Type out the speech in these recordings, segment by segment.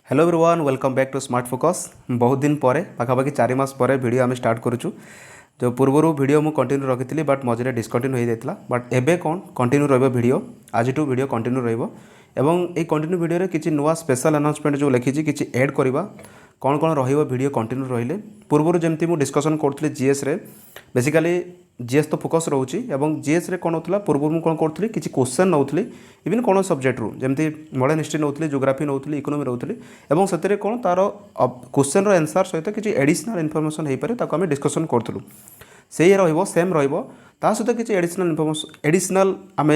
Hello everyone welcome back to smart focus. बहुत दिन पर पाखापाखि 4 मास पर वीडियो आम स्टार्ट करूँ। जो पूर्वर वीडियो मुझे कंटिन्यू रखी बट मझे डिस्कंटिन्यू हो जाता बट एबे कौन कंटिन्यू रो आज वीडियो कंटिन्यू रही कंटिन्यू वीडियो किसी नुआ स्पेशल अनाउंसमेंट जो लिखी किसी ऐड करवा कौन कौन वीडियो कंटिन्यू रहिले पूर्वर जमती मुझे डिस्कसन करुँगी जीएस रे बेसिकाली जीएस तो फोकस रोचे और जीएस रे कौन होता पूर्व मुझे कौन करी किसी क्वेश्चन नौली इवन कौन सब्जेक्ट रू जमी मॉडर्न हिस्ट्री नौली जोग्राफी नौली इकोनोमी नौली और से कौन तार क्वेश्चन आंसर सहित किसी एडिशनल इनफर्मेशन हो पाए आम डिस्कसन करूँ से सेम ता सहित किसी एडिशनल इनफर्मेशन एडिशनल आम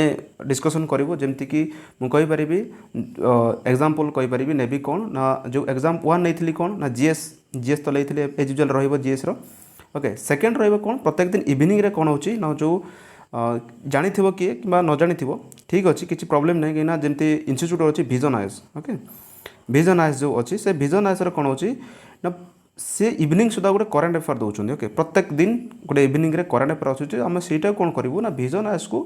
डिस्कसन करूँ जमती कि मुझे एग्जांपल कहीपर नेबी कौन ना जो एग्जाम 1 नहीं कौन ना जीएस जीएस तो लेते एज यूजुअल रहीस ओके सेकेंड कौन प्रत्येक दिन इवनिंग रे कौन होची ना जो जानी किए कि न जानी ठीक अच्छे किसी प्रॉब्लम नहीं कहीं जमी इन्स्टिट्यूट अच्छी vision IAS okay vision IAS जो अच्छी से विजन आईएस कौन होची ना से इवनिंग सुधा गोटे करेन्ट अफेयर दौरान ओके प्रत्येक दिन गोटे इवनिंग रे करेन्ट अफेयर आसूँ आम से कौन करूँ ना विजन आईएस को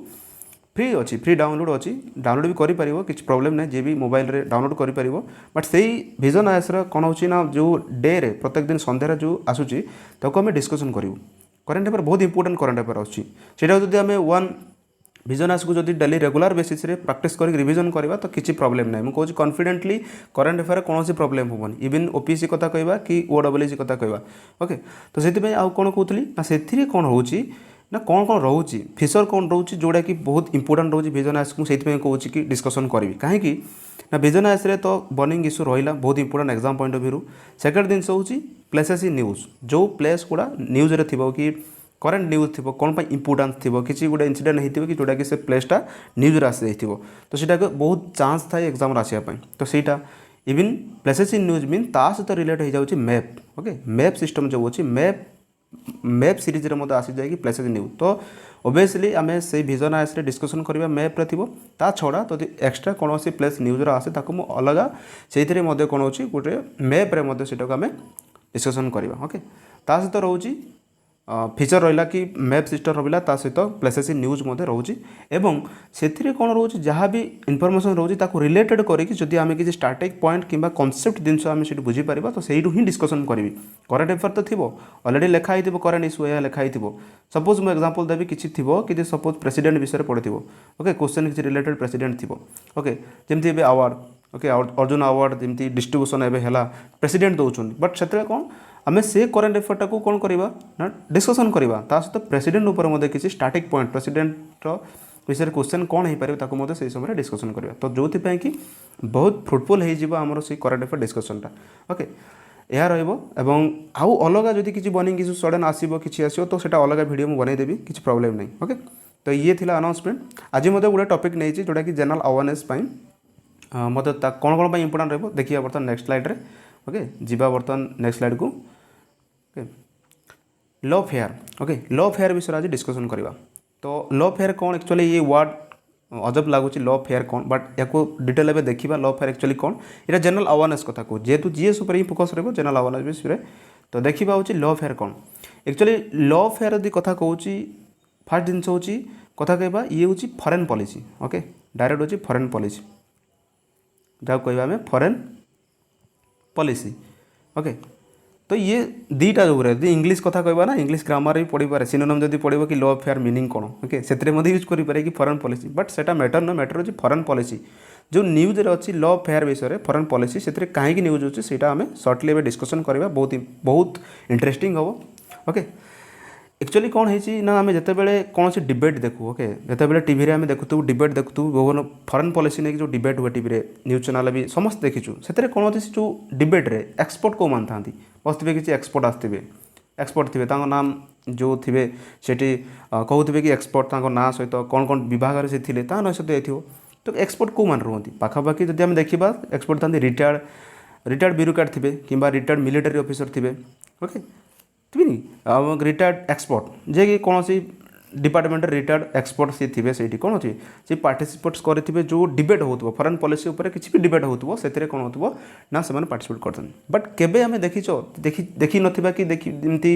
फ्री अच्छी फ्री डाउनलोड अच्छी डाउनलोड भी करें किसी प्रॉब्लम नहीं जी भी मोबाइल रे डाउनलोड करें बट से विजन आईएस कौन होना जो डे रे प्रत्येक दिन संध्यार जो आसूँ ताको आम डिस्कसन करूँ करेन्ट अफेयर बहुत इंपोर्टेंट करेन्ट अफेयर आसो जब आम वन विजन आईएस को जब डेली रेगुलर बेसिस रे प्रैक्टिस कर रिविजन करवा तो किसी प्रॉब्लम नहीं मुझे कॉन्फिडेंटली करेन्ट अफेयर कौन प्रॉब्लम होनी इवन ओपीसी कथा कहवा कि ओडब्ल्यूसी कथा कहवा ओके तो से आउ कौन कहती ना से कौन होची ना कौन कौन रोचे फीचर कौन रोचे जोड़ा कि बहुत इंपोर्टेंट रोचे विजन आईएस को से कहूँ कि डिस्कसन करी कहीं ना विजन आईएस रे तो बर्निंग इश्यू रहा बहुत important exam point of view second जिनस हूँ प्लेसेस इन न्यूज जो प्लेस गुड़ा न्यूज रे थी कि करेन्ट न्यूज थी कौन इंपोर्टान्स थी किसी गोटे इनसीडेंट होती कि जोटा कि से प्लेसटा न्यूज आसी जाइए तो सीटा बहुत चांस थाए एग्जाम आसापी तो सहीटा even places in news mean ता सहित रिलेट हो जाऊँगी मैप ओके मैप सिस्टम जो अच्छी मैप सीरीज रे आसी जाए प्लेसेस न्यूज तो ओबियसली आम से विजन आईएस रे डिस्कसन करवा मैप रे थी ता छड़ा तो एक्सट्रा कौन सी प्लेस न्यूज आसे अलग से कौन अच्छी गोटे मैप रे से आम डिस्कसन करवा ओके ता सहित रोचे फीचर रहा कि मैप सिस्टम रहा सहित प्लेसेस इन न्यूज रोचे एवं से कौन रोचे जहाँ भी इनफर्मेशन रोचे रिलेटेड करके आम किसी स्टार्टिंग पॉइंट कि कॉन्सेप्ट जिनस आम से बुझीपर तो सहीठू ही डिस्कसन करी करेन्ट अफेयर तो थी अलरेडी लिखाई थी करेन्ट इश्यू यह लिखाई थी सपोज मुझे एग्जांपल देवी किसी थी कि सपोज प्रेसिडेंट विषय पढ़ी ओके क्वेश्चन किसी रिलेटेड प्रेसिडेंट थी ओके जमी ए अवार्ड ओके अर्जुन अवार्ड जमी डिस्ट्रीब्यूशन एवं प्रेसिडेंट दौरान बट से कौन आम से करेन्ट अफेयर टाक कौन करवा ना डिस्कसन करवा सहित प्रेसिडेंट उपर किसी स्टार्टिंग पॉइंट प्रेसिडेंट विषय क्वेश्चन कौन हो पारे से समय डिस्कसन करवा तो जो कि बहुत फ्रुटफुल होमर से करेन्ट अफेयर डिस्कसनटा ओके यह रही आउ अलग जदि किसी बर्निंग इश्यू सडन आसो कि आसो तो सीटा अलग वीडियो मुझे बनईदेवी किसी प्रॉब्लम नहीं ओके तो ये थी अनाउंसमेंट आज मत गोटे टॉपिक नहीं जोटा कि जनरल अवेयरनेस मत कौन कौन इंपोर्टेंट रहा देखिए बर्तमान नेक्स्ट स्लाइड रे ओके जीवा बर्तमान नेक्स्ट स्लाइड को okay law fair okay law fair विषय आज डिस्कसन करवा तो लॉ फेयर कौन एक्चुअली ये वर्ड अजब लगुच लॉ फेयर कौन बट या डिटेल एवं देखा लॉ फेयर एक्चुअली कौन ये जनरल अवेयरनेस कथा कहूँ जेहेतु जीएस ही फोकस रहा जनरल अवेयरनेस विषय तो देखा हूँ लॉ फेयर कौन एक्चुअली लॉ फेयर यदि कथा कहूँ फास्ट जिन हूँ कथा कहवा ये हूँ फॉरेन पॉलिसी ओके डायरेक्ट हूँ फॉरेन पॉलिसी जहाँ कहवा आम फॉरेन पॉलिसी ओके तो ये दीटा जो इंग्लिश कथा कहवा ना इंग्लिश ग्रामर भी पढ़ी पारे सिनोनिम जब पढ़ो कि लॉ फेयर मीनिंग कौन ओके से यूज करें कि फॉरेन पॉलिसी बट सेटा मैटर न मैटर हो फॉरेन पॉलिसी जो न्यूज रे अच्छी लॉ फेयर विषय फॉरेन पॉलिसी से कहीं न्यूज अच्छी से आम सर्टली एवं डिस्कसन करवा बहुत इंटरेस्टिंग हम ओके एक्चुअली कौन है ना आम जिते कौन से डिबेट देखू ओके जिते टीवी आम देखु डिबेट देखु बहुत फॉरेन पॉलिसी नहीं जो डिबेट हुए टीवी न्यूज चैनल भी समस्त देखीचु से कौन अच्छे जो डिबेट रे एक्सपर्ट कौ मान था बसते किसी एक्सपर्ट आसवे एक्सपर्ट थे नाम जो थे सेठी कहते कि एक्सपर्ट ना सहित कौन कौन विभाग से थे ना सहित जाइए तो एक्सपर्ट कौ मान रुहति पाखापाखि जब आम देखा एक्सपर्ट था रिटायर्ड ब्यूरोक्रेट थे कि रिटायर्ड मिलिटारी ऑफिसर थे ओके थे रिटायर्ड एक्सपर्ट जे कि कौन सी डिपार्टमेंट रिटायर्ड एक्सपर्ट सी थे से कौन अच्छे से पार्टिसिपेट्स करेंगे जो डिबेट हो फॉरेन पॉलिसी उपर किसी भी डिबेट हो से कौन हो ना से पार्टिसिपेट करते बट केबे आम देखीच देखी नथिबा कि जमी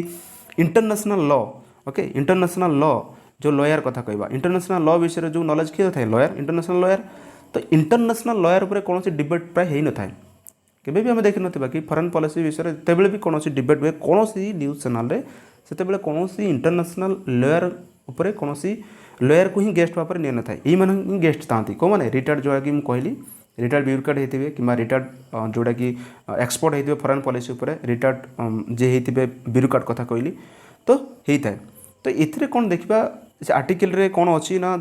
international law okay international law जो लॉयर कथा कहवा इंटरनेशनल लॉ विषय जो नॉलेज किए था लॉयर इंटरनेशनल लॉयर तो इंटरनेशनल लॉयर उपर कौन डिबेट प्राय हो न था केबे भी आम देखी ना कि फरेन पॉलिसी विषय में जितेबाला भी कौन डिबेट हुए कौन न्यूज चैनल से कौन इंटरनेशनल लॉयर उपर कौन लॉयर को ही गेस्ट भाव में नि था ये गेस्ट था कौन मैंने रिटायर्ड जोड़ा कि कहली रिटायर्ड ब्यूरोक्रेट होते कि रिटायर्ड जोड़ा कि एक्सपर्ट होते फरेन पॉलिसी उपर रिटायर्ड जे होते ब्यूरोक्रेट कथा कहली तो होता है। तो ये कौन देखा से आर्टिकल रे कौन अच्छी ना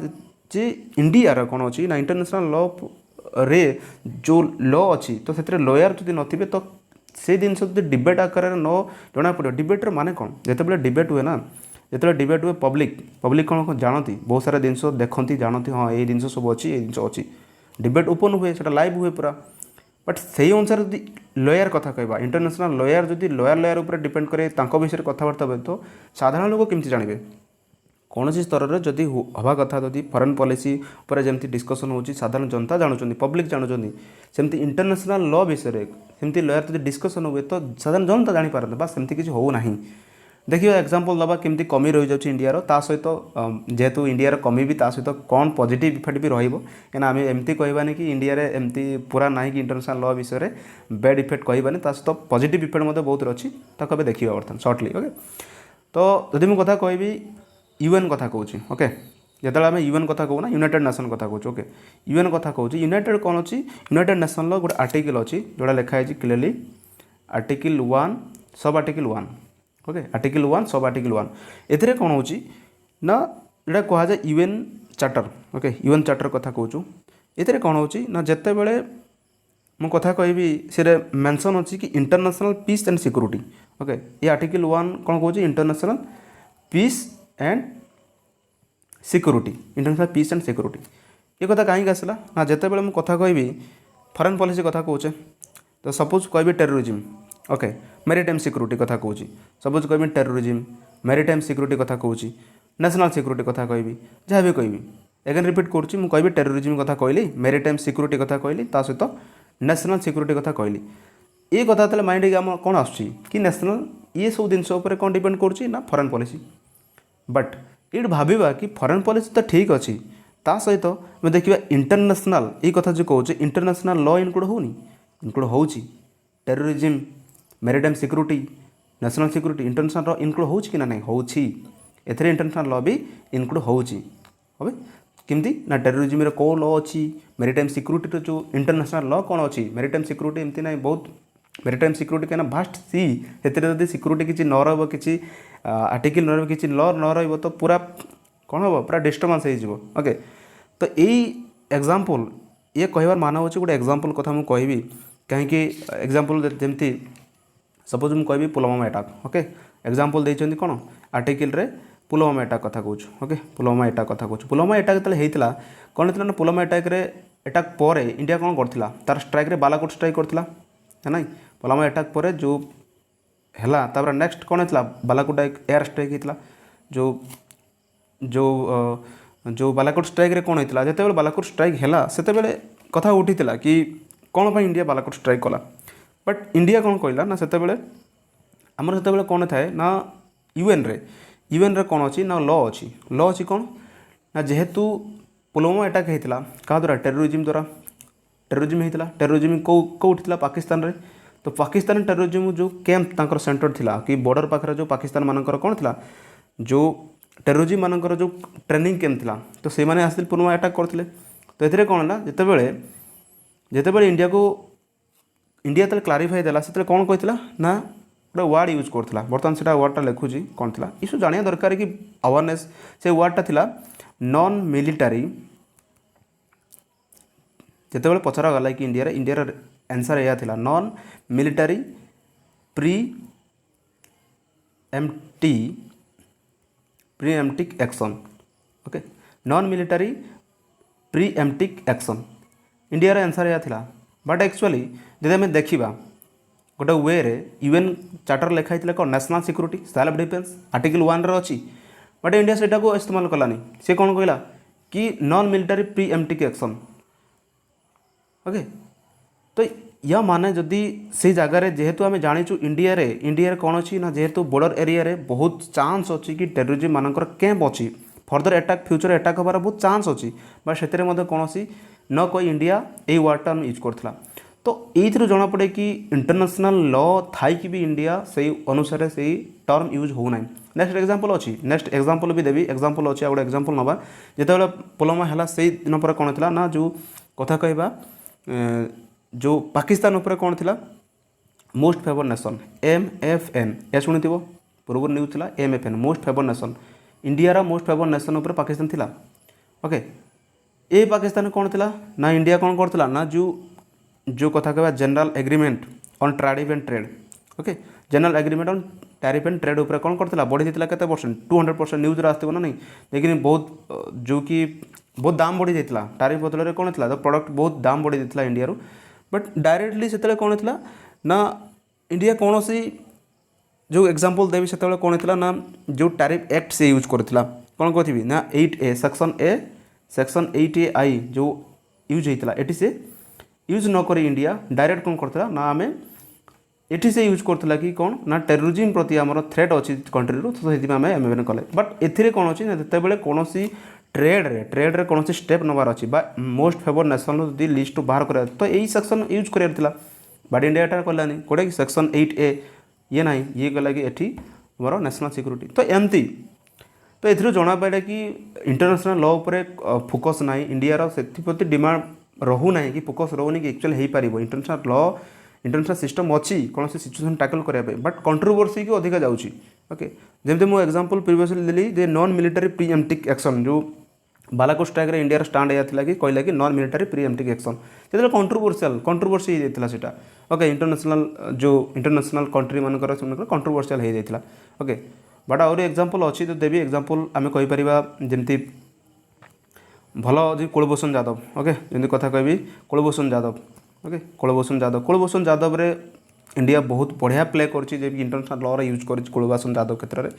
जे इंडिया कौन अच्छी ना इंटरनेशनल लॉ रे जो लॉ अच्छी तो से लॉयर जब नथिबे तो से जिनस डिबेट आकार न जना पड़े डिबेटर माने कौन जिते डिबेट हुए ना जिते डिबेट हुए पब्लिक कौन जानती बहुत सारा जिनस देखती जानती हाँ ये जिन सब अच्छी ये जिन अच्छी डिबेट ओपन हुए से लाइव हुए पूरा बट से अनुसार जब लॉयर कथा कहवा इंटरनेशनल लॉयर जब लॉयर उपर डिपेंड करे विषय कथबार्ता हुए तो साधारण लोक केमती जानवे कौन स्तर में जदि हवा कथा जदि फरेन पॉलिसी पर जमी डिस्कसन हो साधारण जनता जानुं पब्लिक जानुं सेमती इंटरनेशनल लॉ विषय सेमती लॉयर जब डिस्कसन हुए तो साधारण जनता जापारते बस सेमती किसी होना देखिए एग्जांपल दबा केमती कमी रही जाऊँ इंडिया ता सहित जेहेतु इंडिया कमी भी ता सहित कौन पॉजिटिव इफेक्ट भी रही आम एमती कहबानी कि इंडिया रे एमती पूरा ना कि इंटरनेशनल लॉ विषय बैड इफेक्ट कहबानी ता सहित पॉजिटिव इफेक्ट बहुत अच्छी ताको अब देखिए बर्तमान सर्टली ओके। तो जदि मुझे कथा कहबी यूएन कथा कहूँ ओके जो आम यूएन कथा कहूना यूनाइटेड नेशन कथा कहूँ ओके यूएन कथा कहूँ यूनाइटेड कौन अच्छी यूनाइटेड नेशन गोटे आर्टिकल अच्छी जोड़ा लिखाई clearly article 1 sub article 1 okay article 1 sub article 1 एथिरे कौन हो ना जोड़ा कह जाए UN charter okay UN charter कथा कहूँ ये कौन हो ना जिते बड़े मु कथा कहबी से मेंशन अच्छी कि international peace and security okay ये आर्टिकल 1 कौन कहूँ international peace and security international peace and security ये कथा कहीं आसला ना जिते बड़े मुझे कथा कहबी फरेन पॉलिसी कथा कहूचे तो सपोज कहबी टेररिज्म ओके मैरीटाइम सिक्योरिटी कथा कहूँ सपोज कहबी टेररिज्म मैरीटाइम सिक्योरिटी कथा कहूँ नेशनल सिक्योरिटी कथा कहबी जहाँ भी कहबी एगेन रिपीट करुँची मुझे कहबी टेररिज्म कथा कहली मैरीटाइम सिक्योरिटी कथा कहली ता सहित नेशनल सिक्योरिटी कथा कहली ये कथा तेल माइंड आम कौन आसूँ कि नेशनल ये सब जिनस कौन डिपेंड करुँची ना फरेन पॉलिसी बट ये भाविबा कि फरेन पॉलिसी तो ठीक अच्छी ता सहित मैं देखा इंटरनेशनल ये कथा जो कहूँ इंटरनेशनल लॉ इनक्लूड होनी इनक्लूड हो terrorism maritime security national security international law include हो कि ना नहीं हो एथरे इंटरनेशनल लॉ भी इनक्लूड हो केमती ना टेररिज्म कौ लॉ अच्छी मैरीटाइम सिक्योरिटी जो इंटरनेशनल लॉ कौन अच्छी मैरीटाइम सिक्योरिटी एमती ना बहुत मैरीटाइम सिक्योरिटी कहीं भास्ट सी से सिक्योरिटी किसी न रही आर्टिकल न रही लॉ न रही तो पूरा कौन हम पूरा डिस्टर्बांस हो ओके। तो यही एग्जांपल ये कहबार मान हो गोटे एग्जांपल कथा मुझे कहबी कहीं एग्जांपल जमती सपोज मुझे कहबी पुलवामा अटैक ओके एग्जांपल देइछन्ती कौन आर्टिकल रे पुलवामा अटैक कथा कहूँ ओके पुलवामा अटैक कथा कहूँ पुलवामा अटैक जो होता कौन होता ना पुलवामा अटैक पर इंडिया कौन करथिला तार स्ट्राइक रे बालाकोट स्ट्राइक करथिला है ना पुलवामा अटैक पर जो है तापर नेक्स्ट कौन होता बालाकोट एयर स्ट्राइक होता जो जो जो बालाकोट स्ट्राइक रे कौन होता जिते बालाकोट स्ट्राइक है से कथा उठीला कि कौन पर इंडिया बालाकोट स्ट्राइक कला बट इंडिया कौन कहला ना से आमर से कौन थाए ना यूएन रे कौन अच्छी ना लॉ अच्छी कौन ना जेहेतु पुलवामा अटैक होता क्या द्वारा टेररिज्म होता टेररिज्म कौटी पाकिस्तान रे तो पाकिस्तान टेररिज्म जो कैंप तांकर सेंटर थिला कि बॉर्डर पाखरे जो पाकिस्तान मानकर कौन थिला जो टेररिज्म मानकर जो ट्रेनिंग कैंप थिला तो से माने आसिल पुलवामा अटैक करथिले तो एथिरे कौन ना जेतेबेले इंडिया को इंडिया तले क्लारिफाई देला से कौन कहला ना गोटे वर्ड यूज करथिला बर्तमान से वर्डटा लिखुची कौन थिला इस जानिया दरकार कि अवेयरनेस से वर्डटा थिला नॉन मिलिटारी जितेबाला पचरा गला कि इंडिया आंसर यह थिला non military preemptive action okay non military preemptive action India answer यह थिला बट एक्चुअली जब आम देखा गोटे वे रे यूएन चार्टर लिखाई कौन national security self defence article 1 रे अच्छी बट इंडिया से इस्तेमाल कलानी सी कौन कहला कि non military preemptive action okay. तो या माने जदि से जगार जेहेतु आम जाचु इंडिया कौन अच्छी ना जेहेतु बॉर्डर एरिया रे बहुत चांस अच्छी कि टेररिज्म मानकर कैंप अच्छी फर्दर अटैक फ्यूचर अटैक हबार बहुत चांस अच्छी बट से कौन न कही इंडिया यही वर्डटा यूज करथिला। तो ये जना पड़े कि इंटरनेशनल लॉ थाई कि भी इंडिया से अनुसार से टर्म यूज होना। नेक्स्ट एग्जांपल अच्छी, नेक्स्ट एग्जांपल भी देवी, एग्जांपल अच्छे गोटे एग्जांपल नवा जिते पुलवामा है से दिन पर कौन था ना जो कथा कहवा जो पाकिस्तान उपर कौन थी मोस्ट फेवर नेशन MFN या शुणी पूर्व न्यूज था MFN most favour nation India most favour nation उपर पाकिस्तान थिला। ओके ए पाकिस्तान कौन थी ना इंडिया कौन करता ना जो कथा कहवा general agreement on tariff and trade. Okay general agreement on tariff and trade उपर कौन करता बढ़ी देता के 200% न्यूज आसो ना नहीं, लेकिन बहुत जो कि बहुत दाम बढ़ी जाता टैरिफ बदल कौन था प्रोडक्ट बहुत दाम बढ़ी देता इंडिया रू। बट डायरेक्टली से कौन था ना इंडिया कौन सी जो एग्जांपल देवी से कौन था ना जो टैरिफ एक्ट से यूज करता कौन कहती ना 8A सेक्शन 8AI जो यूज होता है से यूज नक इंडिया डायरेक्ट कौन करता ना आम एटी से यूज करता कि कौन ना टेररिज्म प्रति आमर थ्रेट अच्छी कंट्री रू तो आम MFN कले। बट एथिरे कौन अच्छी जिते बड़े कौन ट्रेड्रे कौन स्टेप नबार अच्छी मोस्ट फेवर नेशनल जो लिस्ट बाहर कर तो यही सेक्शन यूज करार बट इंडिया एटा कलानी कौटे कि सेक्शन 8A ये ना ये गला कि एटी मोर नेशनल सिक्योरिटी तो एमती। तो ये जना पड़े कि इंटरनेशनल लॉ उपर फोकस ना इंडिया से प्रति डिमांड रोना कि फोकस रोनी कि एक्चुअली हो पार इंटरनेशनल लॉ इंटरनेशनल सिस्टम अच्छी कौन से सिचुएसन टैकल करने बट कंट्रोवर्सी की अधिका जाऊँगी। ओके जमी मुझे एग्जांपल प्रीवियसली देली जे नॉन मिलिटरी प्रीएम्प्टिव एक्शन जो बालाकोट स्ट्राइक इंडिया स्टांड या कि कहला कि नॉन मिलिटरी प्रीएम्प्टिव एक्शन जो कंट्रोवर्सी होता। ओके इंटरनेशनल जो इंटरनेशनल कंट्री मानकर कंट्रोवर्शियल हो जाता। ओके बट आउरी एग्जांपल अच्छी तो देवी एग्जांपल आम कहीपर जमी भल कुलभूषण यादव। ओके जमी कथा कहि कुलभूषण यादव। ओके कुलभूषण यादव रे इंडिया बहुत बढ़िया प्ले कर इंटरनेशनल लॉ यूज कर कुलभूषण यादव क्षेत्र में।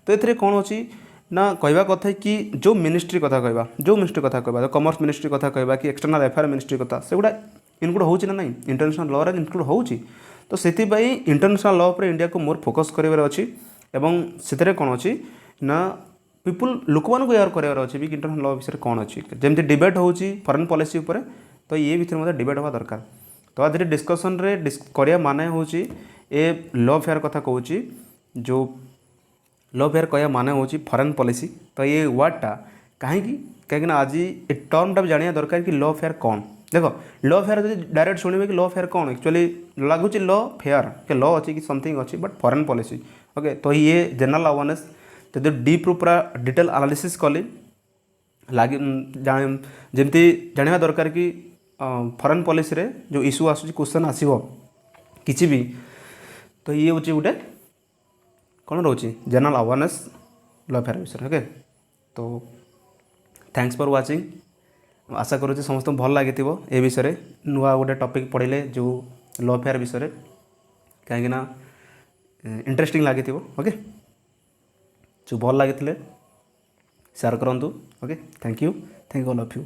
तो ये कौन अच्छी ना कहवा कथा कि जो मिनिस्ट्री कथा कहवा जो मिनिस्ट्री कथा कहवा कमर्स मिनिस्ट्री कथा कहवा कि एक्सटर्नल अफेयर मिनिस्ट्री कथा से गुड़ा इनक्लूड हो ना नहीं इंटरनेशनल लॉ रे इनक्लूड हो। तो से इंटरनेशनल लॉ पर इंडिया को मोर फोकस करार अच्छी एवं से कौन अच्छी ना पीपुल लोक मानक यार करार अच्छी भी इंटरनेशनल लॉ विषय कौन अच्छी जमी डिबेट हो फॉरेन पॉलिसी उपर तो ये भितर डिबेट हवा दरकार। तो आज डिस्कसन रे करिया माने होची ए लॉ फेयर कथा कहूँ जो लॉ फेयर कहया माने होची फॉरेन पॉलिसी। तो ये वर्डटा कहीं आज ए टर्मटा भी जानिया दरकार कि लॉ फेयर कौन। देखो लॉ फेयर जो डायरेक्ट शुणवे कि लॉ फेयर कौन एक्चुअली लगुच लॉ फेयर के लॉ अच्छी कि समथिंग अच्छी बट फॉरेन पॉलिसी। ओके तो ये जनरल अवेयरनेस जो डीप रू पूरा डिटेल एनालिसिस कली लगे जमती जाना दरकार कि फॉरेन पॉलिसी रे जो इश्यू आसूँ क्वेश्चन आसो किसी भी तो ये हूँ गोटे कौन रोचे जनरल अवेयरनेस लॉ फेयर विषय। ओके तो थैंक्स फॉर वाचिंग आशा करुँच समस्त भल लगी ए विषय नुआ गोटे टॉपिक पढ़ले जो लॉ फेयर विषय कहीं इंटरेस्टिंग लगी। ओके जो भल लगी शेयर करूँ। Okay thank you all of you.